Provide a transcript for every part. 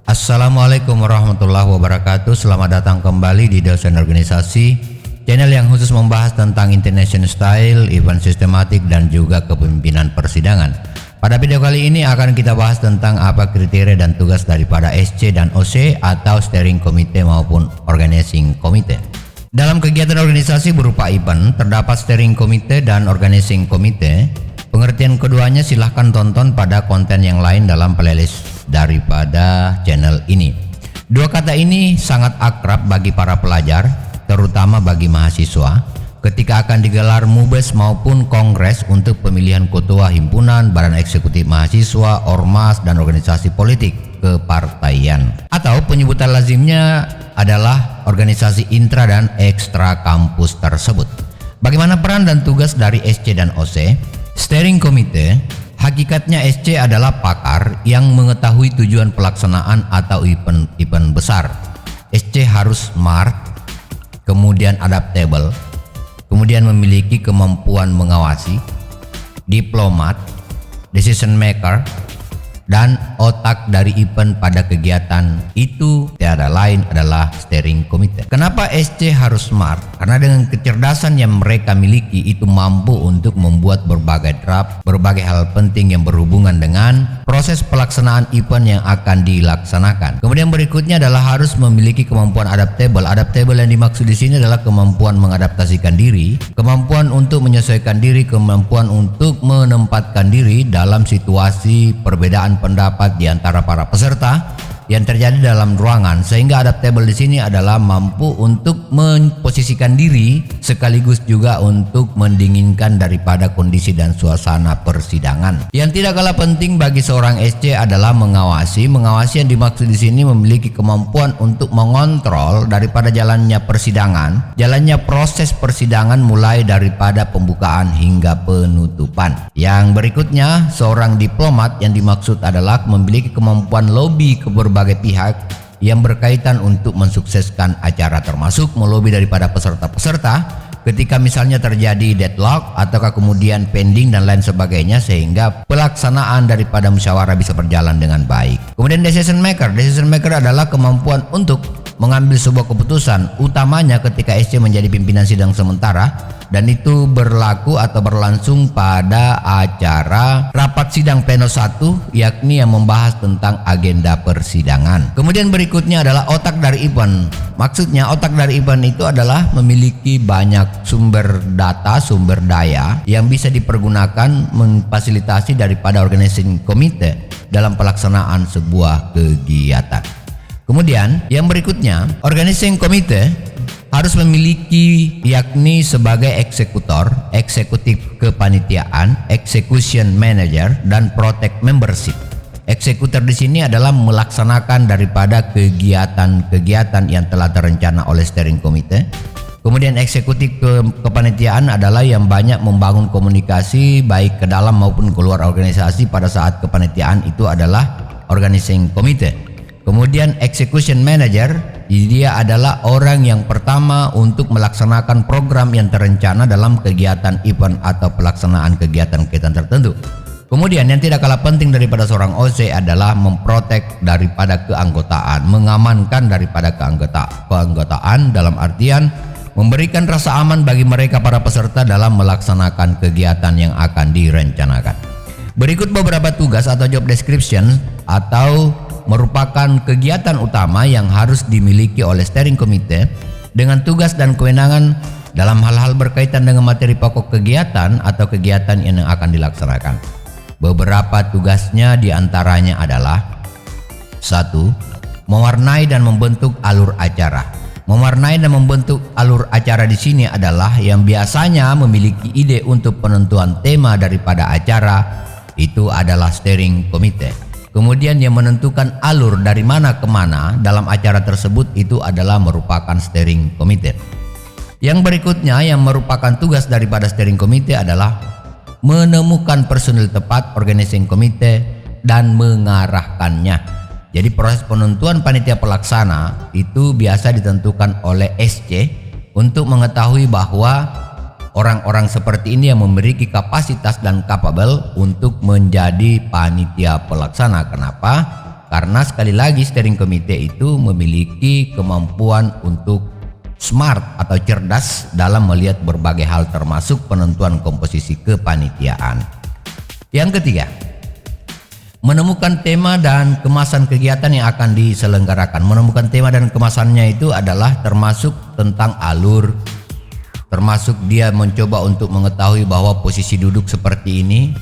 Assalamualaikum warahmatullahi wabarakatuh. Selamat datang kembali di Dosen Organisasi, channel yang khusus membahas tentang international style, event sistematik, dan juga kepemimpinan persidangan. Pada video kali ini akan kita bahas tentang apa kriteria dan tugas daripada SC dan OC atau Steering Committee maupun Organizing Committee. Dalam kegiatan organisasi berupa event, terdapat Steering Committee dan Organizing Committee. Pengertian keduanya silahkan tonton pada konten yang lain dalam playlist daripada channel ini. Dua kata ini sangat akrab bagi para pelajar, terutama bagi mahasiswa, ketika akan digelar MUBES maupun kongres untuk pemilihan ketua himpunan, badan eksekutif mahasiswa, ormas, dan organisasi politik kepartaian. Atau penyebutan lazimnya adalah organisasi intra dan ekstra kampus tersebut. Bagaimana peran dan tugas dari SC dan OC? Steering Committee, hakikatnya SC adalah pakar yang mengetahui tujuan pelaksanaan atau event besar. SC harus smart, kemudian adaptable, kemudian memiliki kemampuan mengawasi, diplomat, decision maker, dan otak dari event pada kegiatan itu tiada lain adalah Steering Committee. Kenapa SC harus smart? Karena dengan kecerdasan yang mereka miliki itu mampu untuk membuat berbagai draft, berbagai hal penting yang berhubungan dengan proses pelaksanaan event yang akan dilaksanakan. Kemudian berikutnya adalah harus memiliki kemampuan adaptable. Adaptable yang dimaksud di sini adalah kemampuan mengadaptasikan diri, kemampuan untuk menyesuaikan diri, kemampuan untuk menempatkan diri dalam situasi perbedaan pendapat di antara para peserta yang terjadi dalam ruangan, sehingga adaptable di sini adalah mampu untuk memposisikan diri sekaligus juga untuk mendinginkan daripada kondisi dan suasana persidangan. Yang tidak kalah penting bagi seorang SC adalah mengawasi. Mengawasi yang dimaksud di sini memiliki kemampuan untuk mengontrol daripada jalannya persidangan, jalannya proses persidangan mulai daripada pembukaan hingga penutupan. Yang berikutnya, seorang diplomat yang dimaksud adalah memiliki kemampuan lobby ke berbagai pihak yang berkaitan untuk mensukseskan acara, termasuk melobi daripada peserta-peserta ketika misalnya terjadi deadlock ataukah kemudian pending dan lain sebagainya, sehingga pelaksanaan daripada musyawarah bisa berjalan dengan baik. Kemudian decision maker. Decision maker adalah kemampuan untuk mengambil sebuah keputusan, utamanya ketika SC menjadi pimpinan sidang sementara, dan itu berlaku atau berlangsung pada acara rapat sidang pleno 1, yakni yang membahas tentang agenda persidangan. Kemudian berikutnya adalah otak dari event. Maksudnya otak dari event itu adalah memiliki banyak sumber data, sumber daya yang bisa dipergunakan memfasilitasi daripada organizing committee dalam pelaksanaan sebuah kegiatan. Kemudian yang berikutnya, organizing committee harus memiliki yakni sebagai eksekutor, eksekutif kepanitiaan, execution manager, dan protect membership. Eksekutor di sini adalah melaksanakan daripada kegiatan-kegiatan yang telah terencana oleh Steering Committee. Kemudian eksekutif kepanitiaan adalah yang banyak membangun komunikasi baik ke dalam maupun keluar organisasi pada saat kepanitiaan, itu adalah organizing committee. Kemudian execution manager, dia adalah orang yang pertama untuk melaksanakan program yang terencana dalam kegiatan event atau pelaksanaan kegiatan-kegiatan tertentu. Kemudian yang tidak kalah penting daripada seorang OC adalah memprotek daripada keanggotaan, mengamankan daripada keanggotaan dalam artian memberikan rasa aman bagi mereka para peserta dalam melaksanakan kegiatan yang akan direncanakan. Berikut beberapa tugas atau job description atau merupakan kegiatan utama yang harus dimiliki oleh Steering Committee dengan tugas dan kewenangan dalam hal-hal berkaitan dengan materi pokok kegiatan atau kegiatan yang akan dilaksanakan. Beberapa tugasnya diantaranya adalah 1. Mewarnai dan membentuk alur acara. Mewarnai dan membentuk alur acara di sini adalah yang biasanya memiliki ide untuk penentuan tema daripada acara, itu adalah Steering Committee. Kemudian yang menentukan alur dari mana ke mana dalam acara tersebut itu adalah merupakan Steering Committee. Yang berikutnya yang merupakan tugas daripada Steering Committee adalah menemukan personil tepat organizing committee dan mengarahkannya. Jadi proses penentuan panitia pelaksana itu biasa ditentukan oleh SC untuk mengetahui bahwa orang-orang seperti ini yang memiliki kapasitas dan capable untuk menjadi panitia pelaksana. Kenapa? Karena sekali lagi steering committee itu memiliki kemampuan untuk smart atau cerdas dalam melihat berbagai hal termasuk penentuan komposisi kepanitiaan. Yang ketiga, menemukan tema dan kemasan kegiatan yang akan diselenggarakan. Menemukan tema dan kemasannya itu adalah termasuk tentang alur, termasuk dia mencoba untuk mengetahui bahwa posisi duduk seperti ini,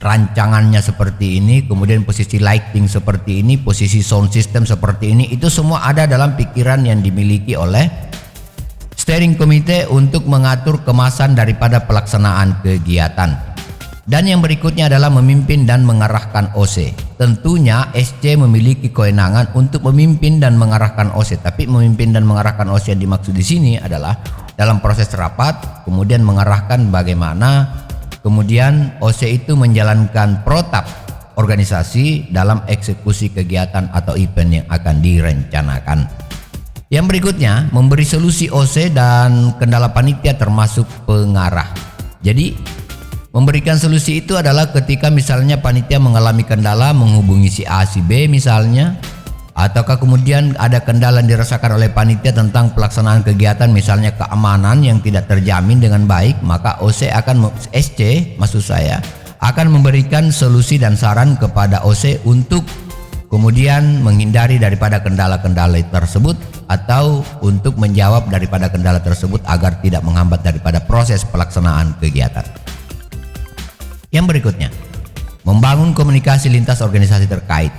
rancangannya seperti ini, kemudian posisi lighting seperti ini, posisi sound system seperti ini. Itu semua ada dalam pikiran yang dimiliki oleh steering committee untuk mengatur kemasan daripada pelaksanaan kegiatan. Dan yang berikutnya adalah memimpin dan mengarahkan OC. Tentunya SC memiliki kewenangan untuk memimpin dan mengarahkan OC, tapi memimpin dan mengarahkan OC yang dimaksud di sini adalah dalam proses rapat, kemudian mengarahkan bagaimana kemudian OC itu menjalankan protap organisasi dalam eksekusi kegiatan atau event yang akan direncanakan. Yang berikutnya, memberi solusi OC dan kendala panitia termasuk pengarah. Jadi, memberikan solusi itu adalah ketika misalnya panitia mengalami kendala menghubungi si A, si B misalnya, ataukah kemudian ada kendala yang dirasakan oleh panitia tentang pelaksanaan kegiatan, misalnya keamanan yang tidak terjamin dengan baik, maka SC akan memberikan solusi dan saran kepada OC untuk kemudian menghindari daripada kendala-kendala tersebut atau untuk menjawab daripada kendala tersebut agar tidak menghambat daripada proses pelaksanaan kegiatan. Yang berikutnya, membangun komunikasi lintas organisasi terkait.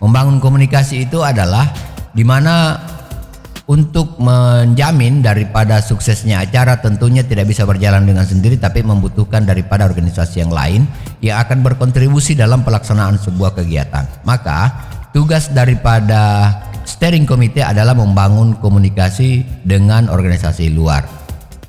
Membangun komunikasi itu adalah di mana untuk menjamin daripada suksesnya acara tentunya tidak bisa berjalan dengan sendiri, tapi membutuhkan daripada organisasi yang lain yang akan berkontribusi dalam pelaksanaan sebuah kegiatan. Maka tugas daripada steering committee adalah membangun komunikasi dengan organisasi luar.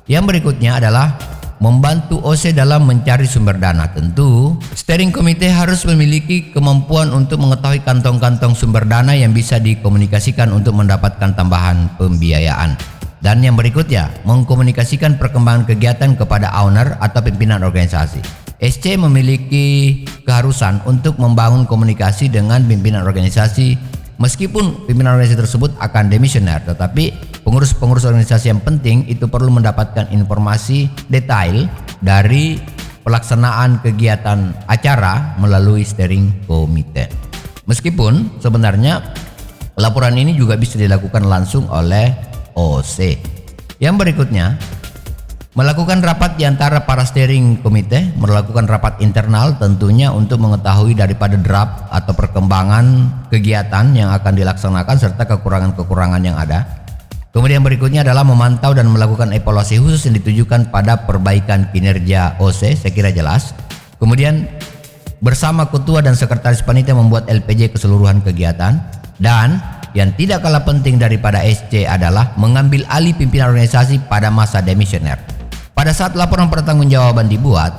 Yang berikutnya adalah membantu OC dalam mencari sumber dana. Tentu steering committee harus memiliki kemampuan untuk mengetahui kantong-kantong sumber dana yang bisa dikomunikasikan untuk mendapatkan tambahan pembiayaan. Dan yang berikutnya, mengkomunikasikan perkembangan kegiatan kepada owner atau pimpinan organisasi. SC memiliki keharusan untuk membangun komunikasi dengan pimpinan organisasi, meskipun pimpinan organisasi tersebut akan demisioner, tetapi pengurus-pengurus organisasi yang penting itu perlu mendapatkan informasi detail dari pelaksanaan kegiatan acara melalui steering committee. Meskipun sebenarnya laporan ini juga bisa dilakukan langsung oleh OC. Yang berikutnya, melakukan rapat di antara para steering committee, melakukan rapat internal tentunya untuk mengetahui daripada draft atau perkembangan kegiatan yang akan dilaksanakan serta kekurangan-kekurangan yang ada. Kemudian berikutnya adalah memantau dan melakukan evaluasi khusus yang ditujukan pada perbaikan kinerja OC, saya kira jelas. Kemudian bersama ketua dan sekretaris panitia membuat LPJ keseluruhan kegiatan. Dan yang tidak kalah penting daripada SC adalah mengambil alih pimpinan organisasi pada masa demisioner. Pada saat laporan pertanggungjawaban dibuat,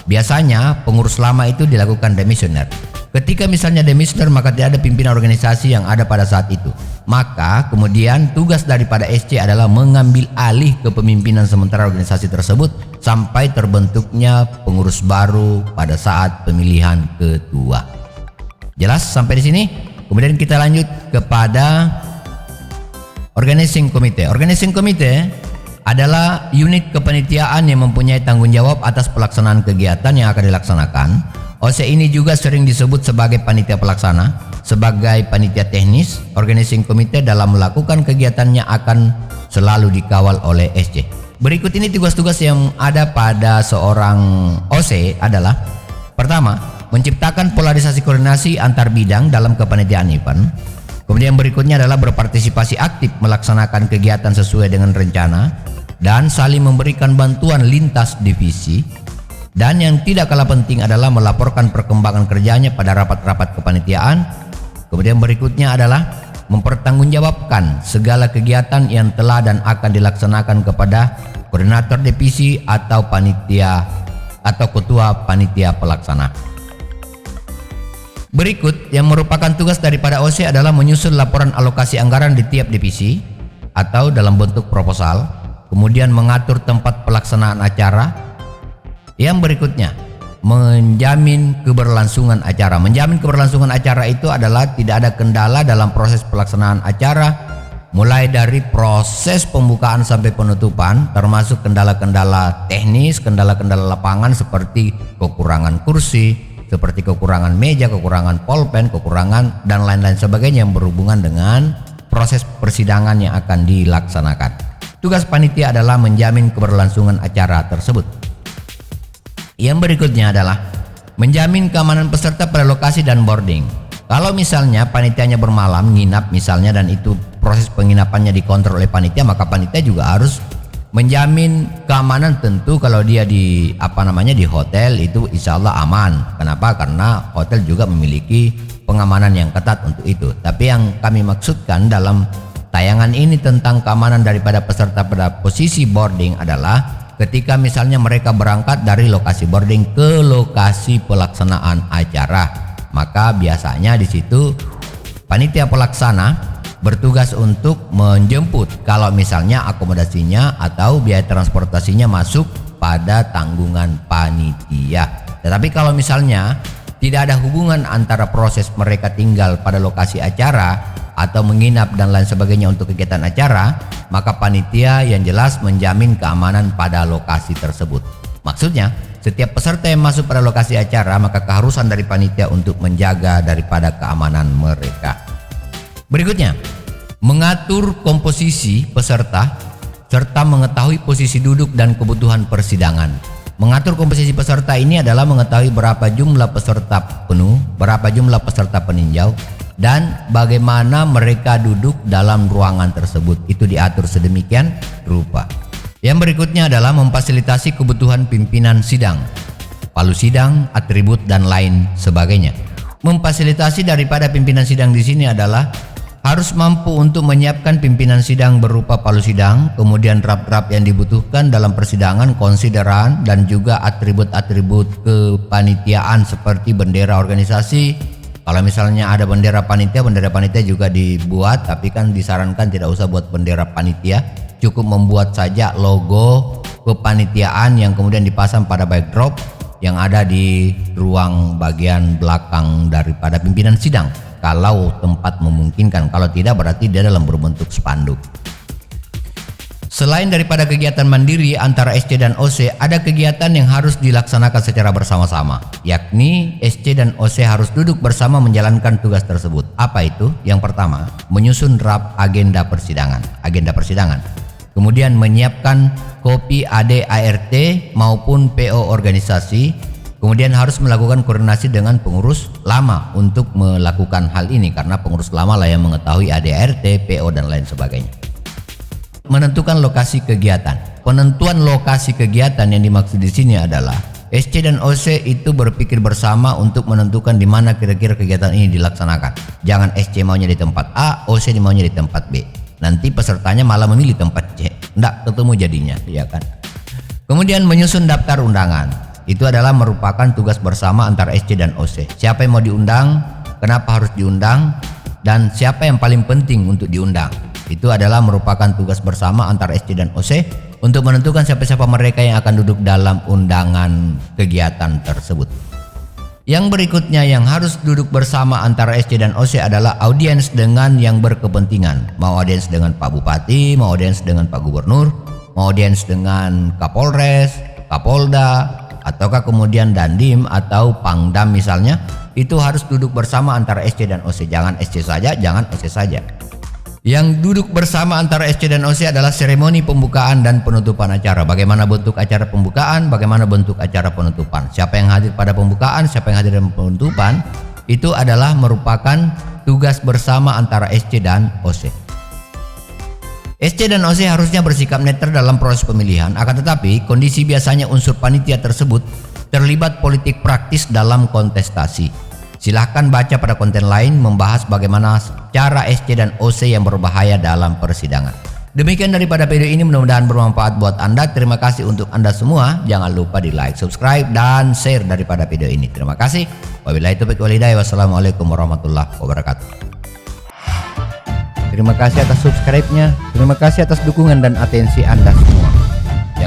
biasanya pengurus lama itu dilakukan demisioner. Ketika misalnya demisioner, maka tidak ada pimpinan organisasi yang ada pada saat itu. Maka kemudian tugas daripada SC adalah mengambil alih kepemimpinan sementara organisasi tersebut sampai terbentuknya pengurus baru pada saat pemilihan ketua. Jelas sampai di sini? Kemudian kita lanjut kepada organizing committee. Organizing committee adalah unit kepanitiaan yang mempunyai tanggung jawab atas pelaksanaan kegiatan yang akan dilaksanakan. OC ini juga sering disebut sebagai panitia pelaksana. Sebagai panitia teknis, organizing committee dalam melakukan kegiatannya akan selalu dikawal oleh SC. Berikut ini tugas-tugas yang ada pada seorang OC adalah: pertama, menciptakan polarisasi koordinasi antar bidang dalam kepanitiaan event. Kemudian berikutnya adalah berpartisipasi aktif melaksanakan kegiatan sesuai dengan rencana dan saling memberikan bantuan lintas divisi. Dan yang tidak kalah penting adalah melaporkan perkembangan kerjanya pada rapat-rapat kepanitiaan. Kemudian berikutnya adalah mempertanggungjawabkan segala kegiatan yang telah dan akan dilaksanakan kepada koordinator divisi atau panitia atau ketua panitia pelaksana. Berikut yang merupakan tugas daripada OC adalah menyusun laporan alokasi anggaran di tiap divisi atau dalam bentuk proposal, kemudian mengatur tempat pelaksanaan acara. Yang berikutnya, menjamin keberlangsungan acara. Menjamin keberlangsungan acara itu adalah tidak ada kendala dalam proses pelaksanaan acara, mulai dari proses pembukaan sampai penutupan, termasuk kendala-kendala teknis, kendala-kendala lapangan seperti kekurangan kursi, seperti kekurangan meja, kekurangan pulpen, kekurangan dan lain-lain sebagainya yang berhubungan dengan proses persidangan yang akan dilaksanakan. Tugas panitia adalah menjamin keberlangsungan acara tersebut. Yang berikutnya adalah menjamin keamanan peserta pada lokasi dan boarding. Kalau misalnya panitianya bermalam, nginap misalnya, dan itu proses penginapannya dikontrol oleh panitia, maka panitia juga harus menjamin keamanan. Tentu kalau dia di hotel itu insya Allah aman. Kenapa? Karena hotel juga memiliki pengamanan yang ketat untuk itu. Tapi yang kami maksudkan dalam tayangan ini tentang keamanan daripada peserta pada posisi boarding adalah ketika misalnya mereka berangkat dari lokasi boarding ke lokasi pelaksanaan acara, maka biasanya di situ panitia pelaksana bertugas untuk menjemput kalau misalnya akomodasinya atau biaya transportasinya masuk pada tanggungan panitia. Tetapi kalau misalnya tidak ada hubungan antara proses mereka tinggal pada lokasi acara atau menginap dan lain sebagainya untuk kegiatan acara, maka panitia yang jelas menjamin keamanan pada lokasi tersebut. Maksudnya, setiap peserta yang masuk pada lokasi acara, maka keharusan dari panitia untuk menjaga daripada keamanan mereka. Berikutnya, mengatur komposisi peserta serta mengetahui posisi duduk dan kebutuhan persidangan. Mengatur komposisi peserta ini adalah mengetahui berapa jumlah peserta penuh, berapa jumlah peserta peninjau, dan bagaimana mereka duduk dalam ruangan tersebut. Itu diatur sedemikian rupa. Yang berikutnya adalah memfasilitasi kebutuhan pimpinan sidang, palu sidang, atribut dan lain sebagainya. Memfasilitasi daripada pimpinan sidang di sini adalah harus mampu untuk menyiapkan pimpinan sidang berupa palu sidang, kemudian draft-draft yang dibutuhkan dalam persidangan, konsideran, dan juga atribut-atribut kepanitiaan seperti bendera organisasi. Kalau misalnya ada bendera panitia juga dibuat, tapi kan disarankan tidak usah buat bendera panitia, cukup membuat saja logo kepanitiaan yang kemudian dipasang pada backdrop yang ada di ruang bagian belakang daripada pimpinan sidang. Kalau tempat memungkinkan, kalau tidak berarti dia dalam berbentuk spanduk. Selain daripada kegiatan mandiri antara SC dan OC, ada kegiatan yang harus dilaksanakan secara bersama-sama, yakni SC dan OC harus duduk bersama menjalankan tugas tersebut. Apa itu? Yang pertama, menyusun draft agenda persidangan. Kemudian menyiapkan kopi AD/ART maupun PO organisasi. Kemudian harus melakukan koordinasi dengan pengurus lama untuk melakukan hal ini, karena pengurus lama lah yang mengetahui AD/ART, PO dan lain sebagainya. Menentukan lokasi kegiatan. Penentuan lokasi kegiatan yang dimaksud di sini adalah SC dan OC itu berpikir bersama untuk menentukan di mana kira-kira kegiatan ini dilaksanakan. Jangan SC maunya di tempat A, OC maunya di tempat B. Nanti pesertanya malah memilih tempat C. Nggak ketemu jadinya, ya kan? Kemudian menyusun daftar undangan. Itu adalah merupakan tugas bersama antara SC dan OC. Siapa yang mau diundang, kenapa harus diundang, dan siapa yang paling penting untuk diundang. Itu adalah merupakan tugas bersama antara SC dan OC untuk menentukan siapa-siapa mereka yang akan duduk dalam undangan kegiatan tersebut. Yang berikutnya yang harus duduk bersama antara SC dan OC adalah audiens dengan yang berkepentingan. Mau audiens dengan Pak Bupati, mau audiens dengan Pak Gubernur, mau audiens dengan Kapolres, Kapolda, ataukah kemudian Dandim atau Pangdam misalnya. Itu harus duduk bersama antara SC dan OC. Jangan SC saja, jangan OC saja. Yang duduk bersama antara SC dan OC adalah seremoni pembukaan dan penutupan acara. Bagaimana bentuk acara pembukaan, bagaimana bentuk acara penutupan. Siapa yang hadir pada pembukaan, siapa yang hadir dalam penutupan, itu adalah merupakan tugas bersama antara SC dan OC. SC dan OC harusnya bersikap netral dalam proses pemilihan, akan tetapi kondisi biasanya unsur panitia tersebut terlibat politik praktis dalam kontestasi. Silahkan baca pada konten lain membahas bagaimana cara SC dan OC yang berbahaya dalam persidangan. Demikian daripada video ini, mudah-mudahan bermanfaat buat Anda. Terima kasih untuk Anda semua. Jangan lupa di like, subscribe, dan share daripada video ini. Terima kasih. Wabillahi taufiq wal hidayah. Wassalamualaikum warahmatullahi wabarakatuh. Terima kasih atas subscribe-nya. Terima kasih atas dukungan dan atensi Anda semua.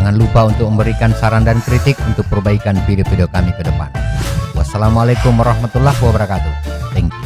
Jangan lupa untuk memberikan saran dan kritik untuk perbaikan video-video kami ke depan. Wassalamualaikum warahmatullahi wabarakatuh. Thank you.